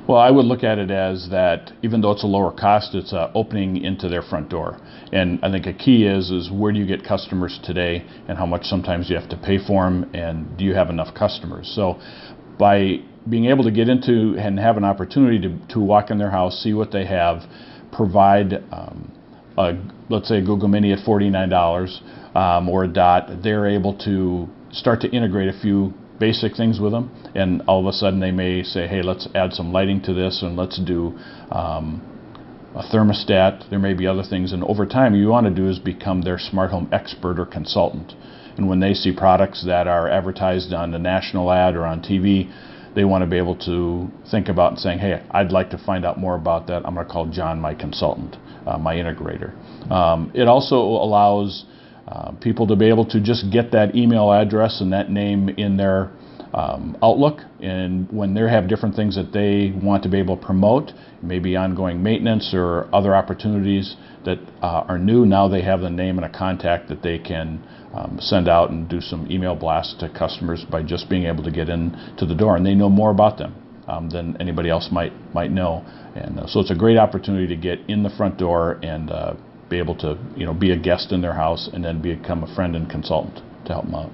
Well, I would look at it as that even though it's a lower cost, it's an opening into their front door. And I think a key is where do you get customers today, and how much sometimes you have to pay for them, and do you have enough customers? So by being able to get into and have an opportunity to walk in their house, see what they have, provide let's say a Google Mini at $49 or a Dot, they're able to start to integrate a few basic things with them, and all of a sudden they may say, hey, let's add some lighting to this, and let's do a thermostat. There may be other things, and over time you want to do is become their smart home expert or consultant. And when they see products that are advertised on a national ad or on TV, they want to be able to think about and saying, hey, I'd like to find out more about that. I'm going to call John my consultant, my integrator. It also allows people to be able to just get that email address and that name in their Outlook, and when they have different things that they want to be able to promote, maybe ongoing maintenance or other opportunities that are new, now they have the name and a contact that they can send out and do some email blasts to customers by just being able to get into the door, and they know more about them than anybody else might know. And so it's a great opportunity to get in the front door and be able to be a guest in their house, and then become a friend and consultant to help them out.